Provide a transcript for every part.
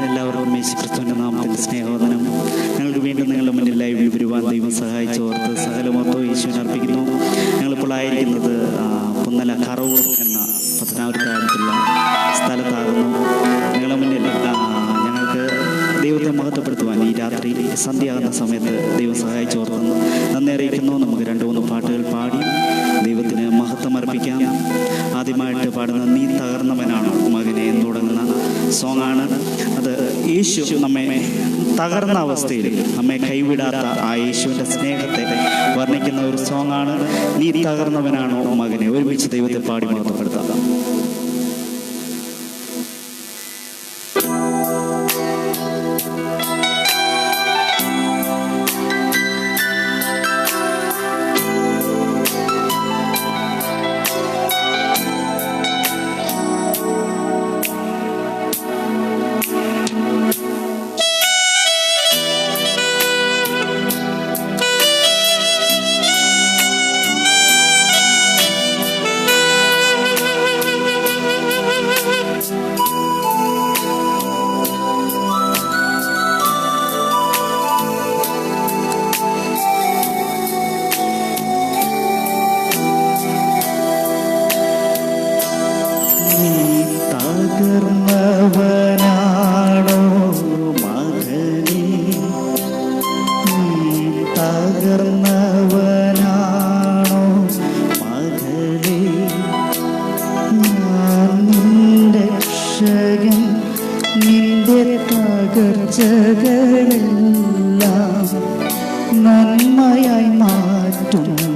എല്ലാവർക്കും യേശുക്രിസ്തുവിന്റെ നാമത്തിൽ സ്നേഹവന്ദനം. ഞങ്ങൾക്ക് വീണ്ടും നിങ്ങളുടെ മുന്നിൽ ലൈവിൽ വരുവാൻ ദൈവം സഹായിച്ചോർത്ത് സകലമൊത്തം യേശുവിനെ അർപ്പിക്കുന്നു. ഞങ്ങളിപ്പോൾ ആയിരിക്കുന്നത് പുന്നല കറവൂർ എന്ന പത്തനാപുരത്തടുത്തുള്ള സ്ഥലത്താകുന്നു. നിങ്ങളുടെ മുന്നിൽ ഞങ്ങൾക്ക് ദൈവത്തെ മഹത്വപ്പെടുത്തുവാൻ ഈ രാത്രി സന്ധ്യയാകുന്ന സമയത്ത് ദൈവം സഹായിച്ചോർത്തുന്നു നന്ദി അറിയിക്കുന്നു. നമുക്ക് 2-3 പാട്ടുകൾ പാടി ദൈവത്തിന് മഹത്വം അർപ്പിക്കാം. ആദ്യമായിട്ട് പാടുന്ന നീ തകർന്നവനാണ് മകനെ എന്ന് തുടങ്ങുന്ന സോങ്ങാണ്. അത് യേശു നമ്മെ തകർന്ന അവസ്ഥയിൽ നമ്മെ കൈവിടാത്ത ആ യേശുവിൻ്റെ സ്നേഹത്തെ വർണ്ണിക്കുന്ന ഒരു സോങ്ങാണ് നീ തകർന്നവനാണോ മകനെ. ഒരുമിച്ച് ദൈവത്തെ പാടി മഹത്വപ്പെടുത്താം. തകർന്നവനാണോ മകനെ, തകർന്നവനാണോ മകനെ, ഞാൻ നിന്റെ രക്ഷകൻ, നിന്റെ തകർച്ചകളെല്ലാം നന്മയായി മാറ്റുന്നവൻ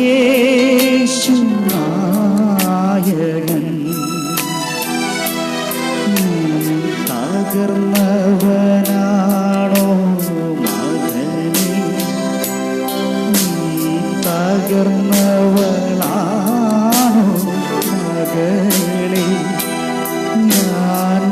യേശു നായകൻ. തകർന്നവനാണോ മകനെ, തകർന്നവളാണോ മകളെ, ഞാൻ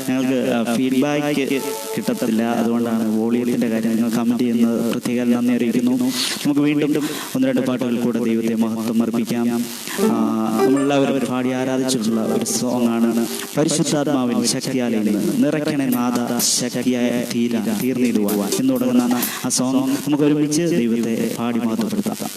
ഞങ്ങൾക്ക് ഫീഡ്ബാക്ക് കിട്ടത്തില്ല. അതുകൊണ്ടാണ് വോളിയത്തിൻ്റെ കാര്യം നിങ്ങൾ കമൻറ്റ് ചെയ്യുന്നത് പ്രത്യേകം നന്ദി അറിയിക്കുന്നു. നമുക്ക് വീണ്ടും ഒന്ന് രണ്ട് പാട്ടുകൾ കൂടെ ദൈവത്തെ മഹത്വം അർപ്പിക്കാം. നമ്മളെല്ലാവരും പാടി ആരാധിച്ചിട്ടുള്ള ഒരു സോങ്ങാണ് പരിശുദ്ധാത്മാവിൻ ശക്തിയാലെ നിറയ്ക്കണേ നാഥ ശക്തിയായ തീർന്നിടുവാൻ എന്ന് തുടങ്ങുന്ന ആ സോങ് നമുക്ക് ഒരുമിച്ച് ദൈവത്തെ പാടി മഹത്വപ്പെടുത്താം.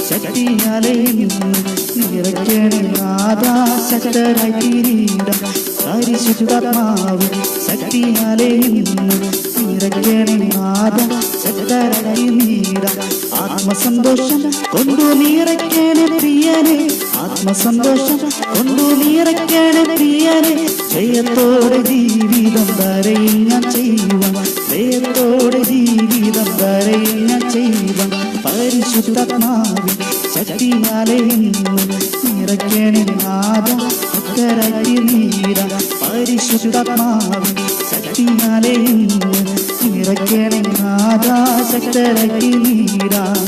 ശക്തിയാലെ നിറയ്ക്കണേ നാഥാ ശക്തരായി തീരിടാം. പരിശുദ്ധാത്മാവ് ശക്തിയാലെ നിറയ്ക്കണേ നാഥാ ശക്തരായി തീരിടാം. ആത്മസന്തോഷം കൊണ്ടു നിറയ്ക്കണേ പ്രിയനെ, ആത്മസന്തോഷം കൊണ്ടു നിറയ്ക്കണേ പ്രിയനെ. ജയത്തോടെ ജീവിതം വരെയും ഞാൻ ചെയ്യുവാൻ, ജയത്തോടെ ജീവിതം വരെയും ഞാൻ ചെയ്യുവാൻ. പരിശുദ്ധാത്മാവിൻ ശക്തിയാലെ നിറയ്ക്കണേ നാഥ ശക്തരായി തീരിടാം. പരിശുദ്ധാത്മാവിൻ ശക്തിയാലെ നിറയ്ക്കണേ നാഥ ശക്തരായി തീരിടാം.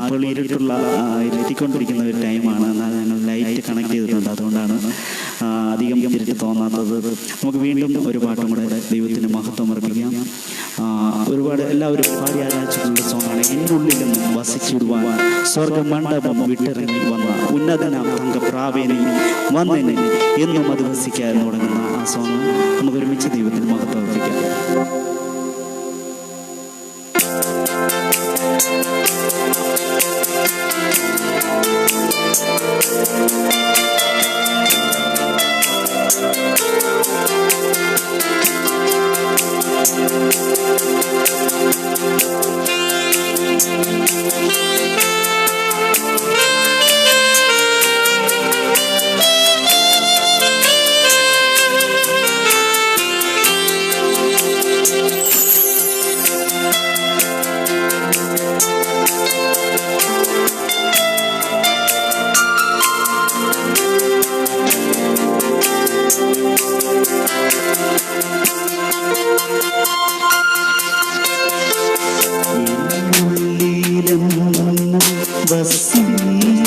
ഇപ്പോൾ ഇരുട്ടിക്കൊണ്ടിരിക്കുന്ന ഒരു ടൈമാണ്. എന്നാൽ ഞങ്ങൾ ലൈറ്റ് കണക്ട് ചെയ്തിട്ടുണ്ട്, അതുകൊണ്ടാണ് അധികം ഇരുട്ടി തോന്നാത്തത്. നമുക്ക് വീണ്ടും ഒരു പാട്ടും കൂടെ ദൈവത്തിന് മഹത്വം അർപ്പിക്കാം. ഒരുപാട് എല്ലാവരും പാടി ആരാധിച്ചിട്ടുള്ള സോങ്ങാണ് എന്നുള്ളിൽ നിന്നും വസിച്ചിടുവാൻ സ്വർഗമണ്ഡപം വിട്ടിറങ്ങി വന്ന ഉന്നതനാം തങ്കപ്രാവേനി വന്നനെ എന്നും അത് വസിക്കാൻ തുടങ്ങുന്ന ആ സോങ് നമുക്ക് ഒരുമിച്ച് ദൈവത്തിന് മഹത്വം അർപ്പിക്കാം.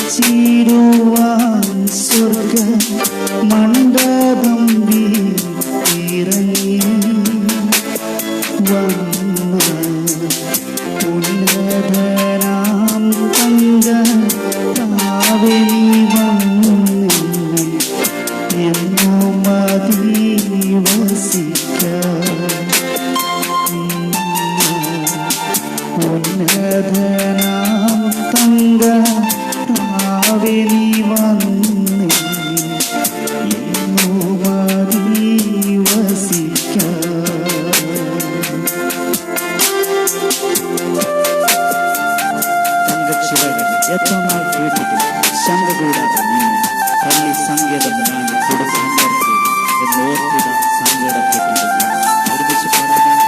വസിച്ചിടുവാൻ സ്വർഗ മണ്ഡപം ഇറങ്ങി വന്ന ഉന്നതനാം തങ്ക ഉന്നതനാം തങ്ക പ്രാവിനി വന്ന് എന്നു മതി വസിക്കാൻ. തങ്കച്ചിറകൾ എത്ര നാൾ കേട്ടിട്ട് ശങ്ക കൂടാതെ പള്ളി സങ്കേതം ഞാൻ കൊടുക്കുന്നവർക്ക് എന്നോർത്തിട സങ്കടപ്പെട്ടിരുന്നു. ഒരുമിച്ച് പാടാൻ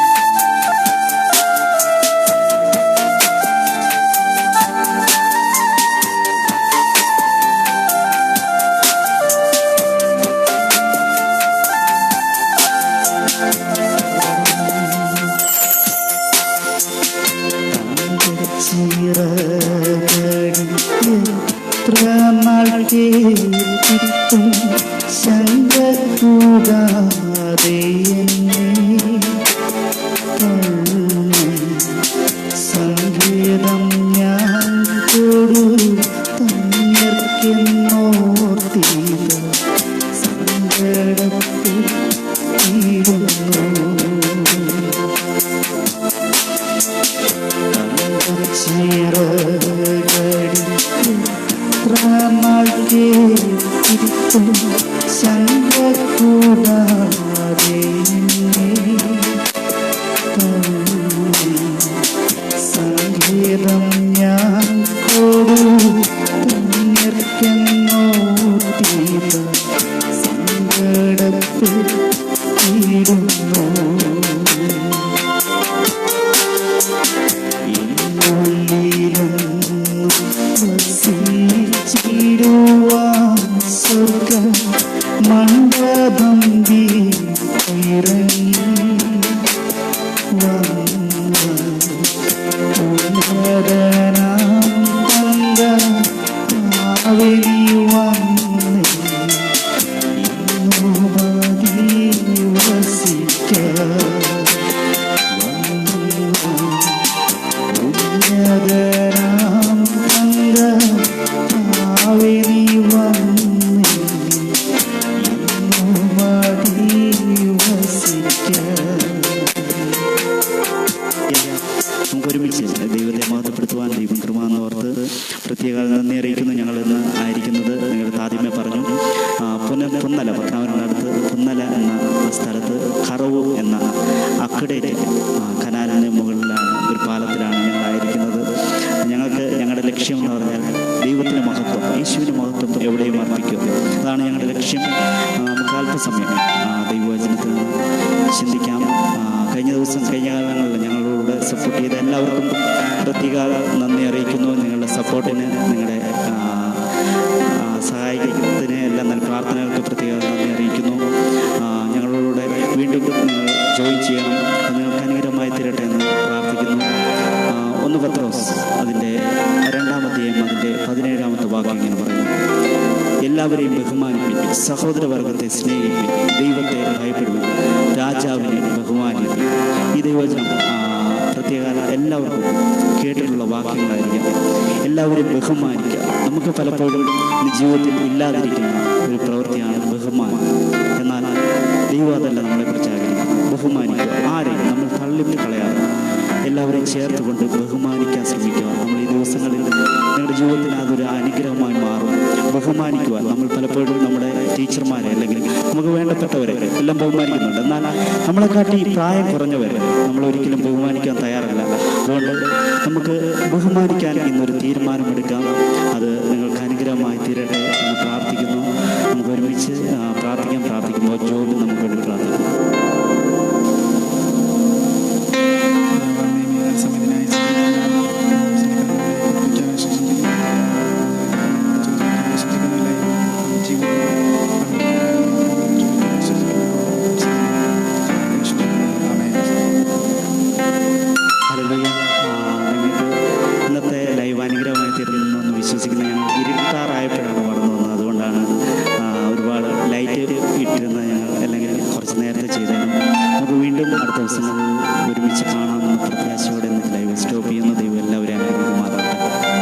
എത്ര നാൾ കേട്ടിട്ടും ശങ്ക കൂടാതെ സംഗീതം ഞാൻ കൊടു തന്നർക്കെന്നോർത്തിത സങ്കടത്തിൽ തീരുന്നു. ശങ്ക കൂടാതെ സംഗീതം ഞാൻ കൊടു തന്നർക്കെന്നോർത്തിത സങ്കടത്തിൽ തീരുന്നു. മണ്ഡപം ഇറങ്ങി ഉന്നതനാം തങ്ക പ്രാവിനി വന്ന് എന്നു മതി വസിക്കാൻ. ഉന്നതനാം തങ്ക പ്രാവിനി വന്ന് എന്നു മതി വസിക്കാൻ. നമുക്ക് ഒരുമിച്ച് ദൈവത്തെ മഹത്വപ്പെടുത്തുവാൻ ദൈവം കൃപയെന്ന് ഓർത്ത് പ്രത്യേക നന്ദി അറിയിക്കുന്നു. ഞങ്ങളിന്ന് ആയിരിക്കുന്നത് നിങ്ങളുടെ ആദ്യമേ പറഞ്ഞു പുന്നല പത്മനാഭനടുത്ത് പുന്നല എന്ന സ്ഥലത്ത് കറവു എന്ന അക്കടേറ്റ് കനാലിന് മുകളിലാണ് ഒരു പാലത്തിലാണ് ഞങ്ങളായിരിക്കുന്നത്. ഞങ്ങൾക്ക് ഞങ്ങളുടെ ലക്ഷ്യം എന്ന് പറഞ്ഞാൽ ദൈവത്തിൻ്റെ മഹത്വം, യേശുവിൻ്റെ മഹത്വം എവിടെയും അർപ്പിക്കും. അതാണ് ഞങ്ങളുടെ ലക്ഷ്യം. നമുക്ക് അല്പസമയം ദൈവവചനത്തിൽ നിന്ന് ചിന്തിക്കാം. കഴിഞ്ഞ കാലങ്ങളിൽ ഞങ്ങളോട് സപ്പോർട്ട് ചെയ്ത എല്ലാവർക്കും പ്രത്യേക നന്ദി അറിയിക്കുന്നു. നിങ്ങളുടെ സപ്പോർട്ടിന്, നിങ്ങളുടെ സഹായിക്കുന്നതിന് എല്ലാം നല്ല പ്രാർത്ഥനകൾക്ക് പ്രത്യേക നന്ദി അറിയിക്കുന്നു. ഞങ്ങളോട് വീണ്ടും നിങ്ങൾ ജോയിൻ ചെയ്യണം, നിങ്ങൾക്ക് അനുഗ്രഹമായി തീരട്ടെ എന്ന് പ്രാർത്ഥിക്കുന്നു. 1 പത്രോസ് അതിൻ്റെ 2-ാം അധ്യായം അതിൻ്റെ 17-ാമത്തെ വാക്യം ഇങ്ങനെ പറയുന്നു: എല്ലാവരെയും ബഹുമാനിപ്പിൻ, സഹോദരവർഗത്തെ സ്നേഹിപ്പിൻ, ദൈവത്തെ ഭയപ്പെടുവിൻ, രാജാവിനെ ബഹുമാനിപ്പിൻ. ഈ ദൈവവചനം പ്രത്യേക എല്ലാവർക്കും കേട്ടിട്ടുള്ള വാക്യങ്ങളായിരിക്കും. എല്ലാവരെയും ബഹുമാനിക്കുക. നമുക്ക് പലപ്പോഴും ജീവിതത്തിൽ ഇല്ലാതിരിക്കുന്ന ഒരു പ്രവൃത്തിയാണ് ബഹുമാനം. എന്നാൽ ദൈവം അതല്ല നമ്മളെക്കുറിച്ച് ആഗ്രഹിക്കുന്നത്. ബഹുമാനിക്കുക, ആരെയും നമ്മൾ തള്ളിവിട്ട് കളയാതെ എല്ലാവരെയും ചേർത്തുകൊണ്ട് ബഹുമാനിക്കാൻ ശ്രമിക്കുക. നമ്മൾ ഈ ദിവസങ്ങളിൽ നിങ്ങളുടെ ജീവിതത്തിന് അതൊരു അനുഗ്രഹമായി മാറും. ബഹുമാനിക്കുവാൻ നമ്മൾ പലപ്പോഴും നമ്മുടെ ടീച്ചർമാരെ അല്ലെങ്കിൽ നമുക്ക് വേണ്ടപ്പെട്ടവരെ എല്ലാം ബഹുമാനിക്കുന്നുണ്ട്. എന്നാൽ നമ്മളെക്കാട്ടി പ്രായം കുറഞ്ഞവരെ നമ്മൾ ഒരിക്കലും ബഹുമാനിക്കാൻ തയ്യാറല്ല. അതുകൊണ്ട് നമുക്ക് ബഹുമാനിക്കാൻ ഇന്നൊരു തീരുമാനമെടുക്കാം. അത് നിങ്ങൾക്ക് അനുഗ്രഹമായി തീരട്ടെ എന്ന് പ്രാർത്ഥിക്കുന്നു. നമുക്ക് ഒരുമിച്ച് പ്രാർത്ഥിക്കുമ്പോൾ ജോബ് നമുക്ക് വേണ്ടി പ്രാർത്ഥിക്കും. ഇന്നത്തെ ലൈവ് അനുഗ്രഹമായി തീർന്നു എന്ന് വിശ്വസിക്കുന്ന ഞങ്ങൾ ഇരുട്ടാറായപ്പോഴാണ് വളർന്നു വന്നത്. അതുകൊണ്ടാണ് ഒരുപാട് ലൈറ്റ് ഇട്ടിരുന്ന ഞങ്ങൾ അല്ലെങ്കിൽ കുറച്ച് നേരത്തെ ചെയ്തതിനും നമുക്ക് വീണ്ടും അടുത്ത ദിവസങ്ങളിൽ ഒരുമിച്ച് കാണാം.